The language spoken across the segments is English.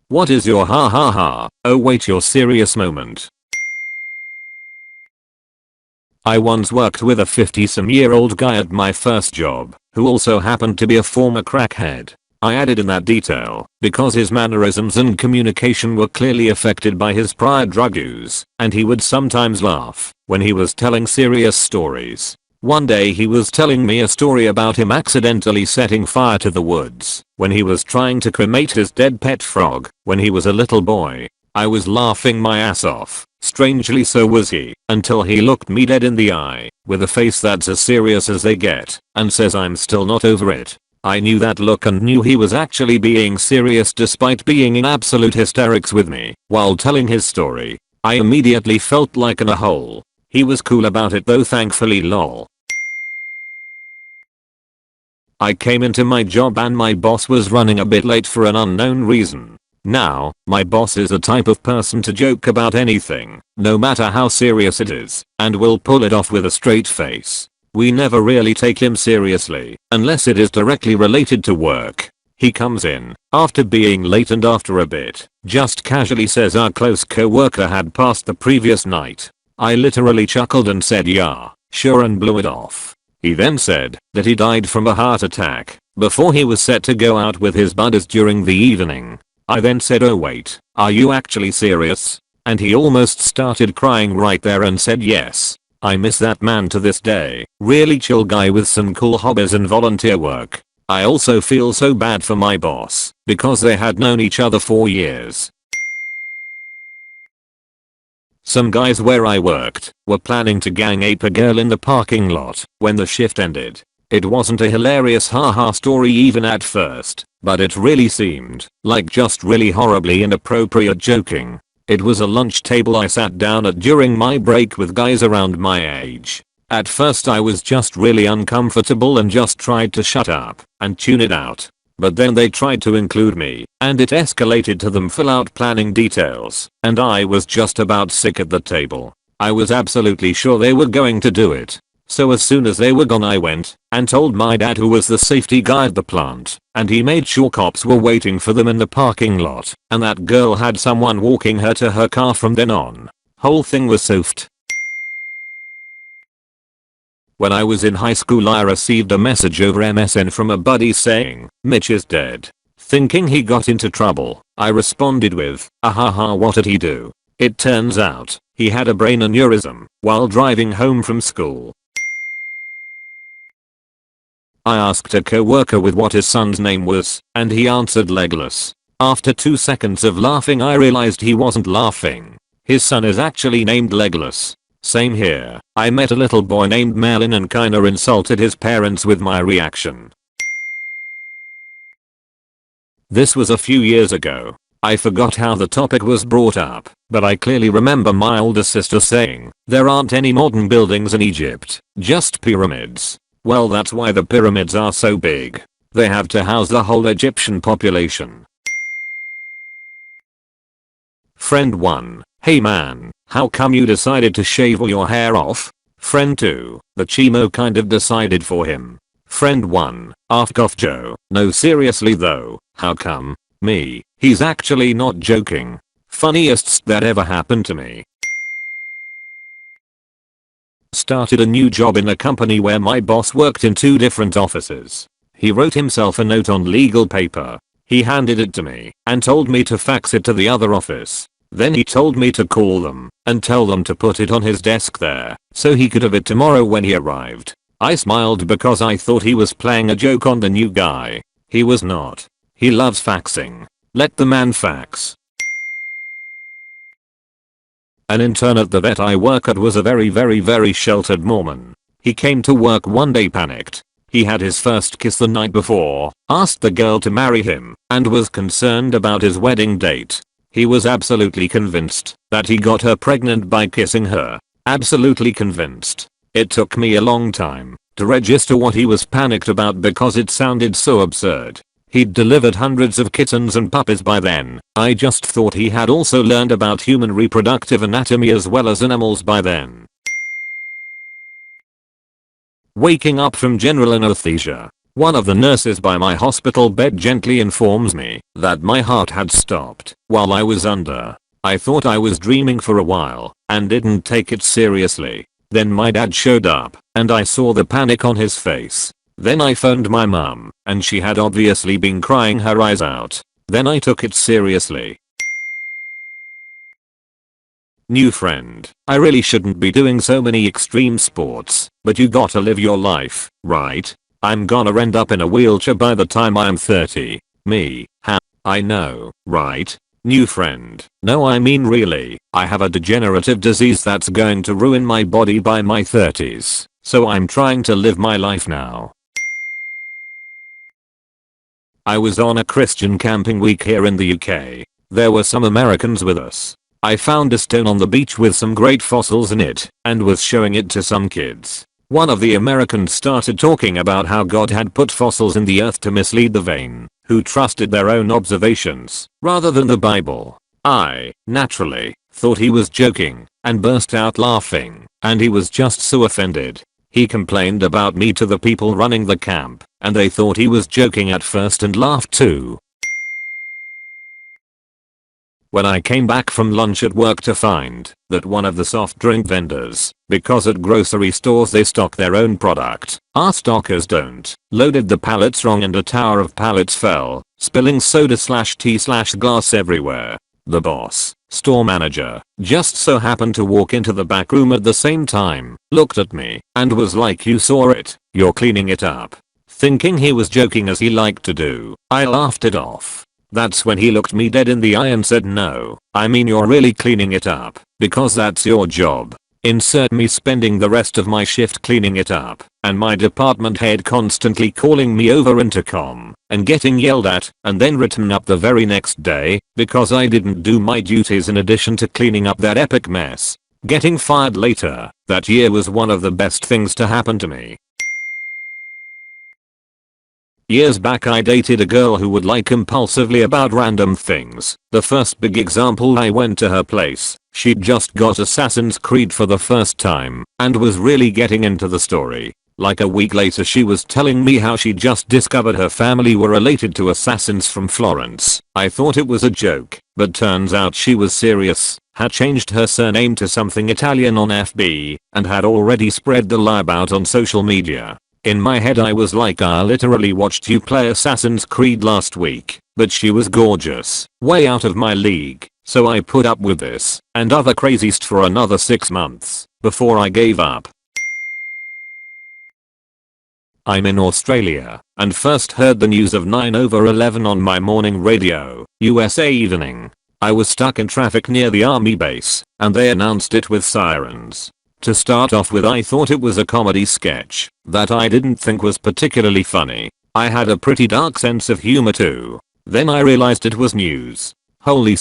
What is your ha ha ha? Oh wait, your serious moment. I once worked with a 50-some-year-old guy at my first job, who also happened to be a former crackhead. I added in that detail because his mannerisms and communication were clearly affected by his prior drug use, and he would sometimes laugh when he was telling serious stories. One day he was telling me a story about him accidentally setting fire to the woods when he was trying to cremate his dead pet frog when he was a little boy. I was laughing my ass off, strangely so was he, until he looked me dead in the eye with a face that's as serious as they get and says, "I'm still not over it." I knew that look and knew he was actually being serious despite being in absolute hysterics with me while telling his story. I immediately felt like an a-hole. He was cool about it though, thankfully, lol. I came into my job and my boss was running a bit late for an unknown reason. Now, my boss is the type of person to joke about anything, no matter how serious it is, and will pull it off with a straight face. We never really take him seriously, unless it is directly related to work. He comes in, after being late and after a bit, just casually says our close co-worker had passed the previous night. I literally chuckled and said yeah, sure, and blew it off. He then said that he died from a heart attack before he was set to go out with his buddies during the evening. I then said, "Oh wait, are you actually serious?" And he almost started crying right there and said yes. I miss that man to this day. Really chill guy with some cool hobbies and volunteer work. I also feel so bad for my boss because they had known each other for years. Some guys where I worked were planning to gang ape a girl in the parking lot when the shift ended. It wasn't a hilarious haha story even at first, but it really seemed like just really horribly inappropriate joking. It was a lunch table I sat down at during my break with guys around my age. At first I was just really uncomfortable and just tried to shut up and tune it out. But then they tried to include me, and it escalated to them full out planning details, and I was just about sick at the table. I was absolutely sure they were going to do it. So as soon as they were gone I went and told my dad, who was the safety guy at the plant, and he made sure cops were waiting for them in the parking lot and that girl had someone walking her to her car from then on. Whole thing was soft. When I was in high school I received a message over MSN from a buddy saying, "Mitch is dead." Thinking he got into trouble, I responded with, "Ahaha, what did he do?" It turns out, he had a brain aneurysm while driving home from school. I asked a co-worker with what his son's name was, and he answered Legolas. After 2 seconds of laughing I realized he wasn't laughing. His son is actually named Legolas. Same here. I met a little boy named Merlin and kinda insulted his parents with my reaction. This was a few years ago. I forgot how the topic was brought up, but I clearly remember my older sister saying, "There aren't any modern buildings in Egypt, just pyramids." Well, that's why the pyramids are so big. They have to house the whole Egyptian population. Friend 1, "Hey man, how come you decided to shave all your hair off?" Friend 2, "The chemo kind of decided for him." Friend 1, "Ask off Joe, no seriously though, how come?" Me, "He's actually not joking." Funniest that ever happened to me. Started a new job in a company where my boss worked in 2 different offices. He wrote himself a note on legal paper. He handed it to me and told me to fax it to the other office. Then he told me to call them and tell them to put it on his desk there so he could have it tomorrow when he arrived. I smiled because I thought he was playing a joke on the new guy. He was not. He loves faxing. Let the man fax. An intern at the vet I work at was a very sheltered Mormon. He came to work one day panicked. He had his first kiss the night before, asked the girl to marry him, and was concerned about his wedding date. He was absolutely convinced that he got her pregnant by kissing her. Absolutely convinced. It took me a long time to register what he was panicked about because it sounded so absurd. He'd delivered hundreds of kittens and puppies by then. I just thought he had also learned about human reproductive anatomy as well as animals by then. Waking up from general anesthesia. One of the nurses by my hospital bed gently informs me that my heart had stopped while I was under. I thought I was dreaming for a while and didn't take it seriously. Then my dad showed up and I saw the panic on his face. Then I phoned my mum and she had obviously been crying her eyes out. Then I took it seriously. New friend. I really shouldn't be doing so many extreme sports, but you gotta live your life, right? I'm gonna end up in a wheelchair by the time I'm 30. Me. I know, right? New friend. No, I mean really, I have a degenerative disease that's going to ruin my body by my 30s. So I'm trying to live my life now. I was on a Christian camping week here in the UK. There were some Americans with us. I found a stone on the beach with some great fossils in it and was showing it to some kids. One of the Americans started talking about how God had put fossils in the earth to mislead the vain, who trusted their own observations rather than the Bible. I, naturally, thought he was joking and burst out laughing, and he was just so offended. He complained about me to the people running the camp, and they thought he was joking at first and laughed too. When I came back from lunch at work to find that one of the soft drink vendors, because at grocery stores they stock their own product, our stockers don't, loaded the pallets wrong and a tower of pallets fell, spilling soda/tea/glass everywhere. The boss, store manager, just so happened to walk into the back room at the same time, looked at me, and was like, "You saw it, you're cleaning it up." Thinking he was joking as he liked to do, I laughed it off. That's when he looked me dead in the eye and said, "No, I mean you're really cleaning it up, because that's your job." Insert me spending the rest of my shift cleaning it up, and my department head constantly calling me over intercom and getting yelled at and then written up the very next day because I didn't do my duties in addition to cleaning up that epic mess. Getting fired later that year was one of the best things to happen to me. Years back I dated a girl who would lie compulsively about random things. The first big example, I went to her place. She'd just got Assassin's Creed for the first time and was really getting into the story. Like a week later she was telling me how she just discovered her family were related to assassins from Florence. I thought it was a joke, but turns out she was serious, had changed her surname to something Italian on FB, and had already spread the lie about on social media. In my head I was like, I literally watched you play Assassin's Creed last week, but she was gorgeous, way out of my league, so I put up with this and other crazy stuff for another 6 months before I gave up. I'm in Australia and first heard the news of 9/11 on my morning radio, USA evening. I was stuck in traffic near the army base and they announced it with sirens. To start off with, I thought it was a comedy sketch that I didn't think was particularly funny. I had a pretty dark sense of humor too. Then I realized it was news. Holy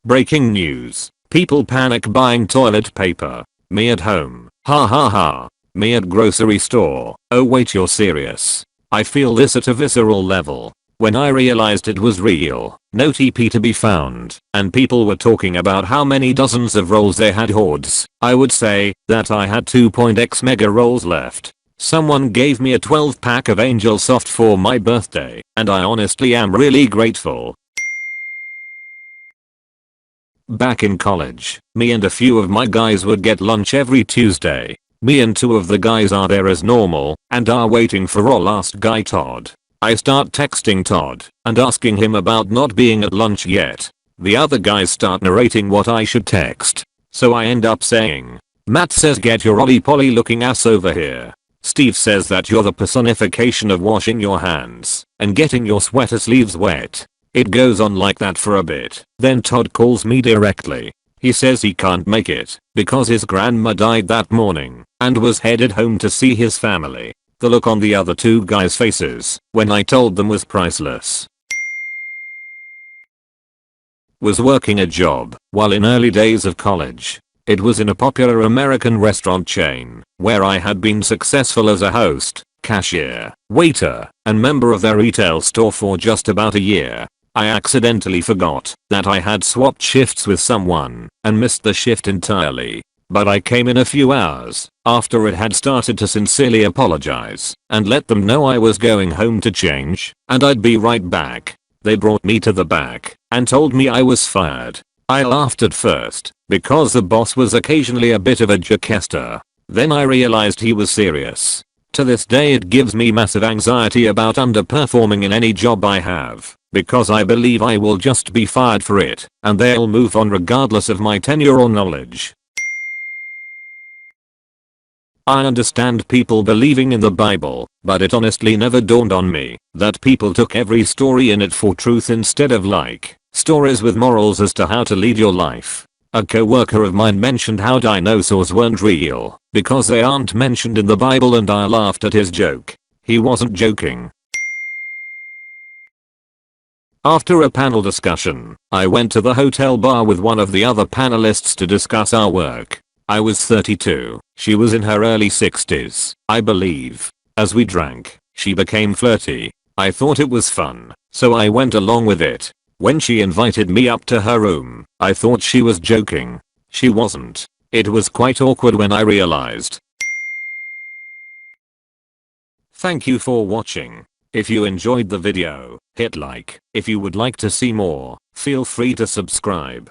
Breaking news. People panic buying toilet paper. Me at home. Ha ha ha. Me at grocery store. Oh wait, you're serious? I feel this at a visceral level. When I realized it was real, no TP to be found, and people were talking about how many dozens of rolls they had, hordes, I would say that I had 2.x mega rolls left. Someone gave me a 12 pack of Angel Soft for my birthday, and I honestly am really grateful. Back in college, me and a few of my guys would get lunch every Tuesday. Me and 2 of the guys are there as normal and are waiting for our last guy, Todd. I start texting Todd and asking him about not being at lunch yet. The other guys start narrating what I should text. So I end up saying, "Matt says get your Ollie Polly looking ass over here. Steve says that you're the personification of washing your hands and getting your sweater sleeves wet." It goes on like that for a bit. Then Todd calls me directly. He says he can't make it because his grandma died that morning and was headed home to see his family. The look on the other 2 guys' faces when I told them was priceless. Was working a job while in early days of college. It was in a popular American restaurant chain where I had been successful as a host, cashier, waiter, and member of their retail store for just about a year. I accidentally forgot that I had swapped shifts with someone and missed the shift entirely. but I came in a few hours after it had started to sincerely apologize and let them know I was going home to change and I'd be right back. They brought me to the back and told me I was fired. I laughed at first because the boss was occasionally a bit of a jokester. Then I realized he was serious. To this day it gives me massive anxiety about underperforming in any job I have because I believe I will just be fired for it and they'll move on regardless of my tenure or knowledge. I understand people believing in the Bible, but it honestly never dawned on me that people took every story in it for truth instead of stories with morals as to how to lead your life. A coworker of mine mentioned how dinosaurs weren't real because they aren't mentioned in the Bible and I laughed at his joke. He wasn't joking. After a panel discussion, I went to the hotel bar with one of the other panelists to discuss our work. I was 32, she was in her early 60s, I believe. As we drank, she became flirty. I thought it was fun, so I went along with it. When she invited me up to her room, I thought she was joking. She wasn't. It was quite awkward when I realized. Thank you for watching. If you enjoyed the video, hit like. If you would like to see more, feel free to subscribe.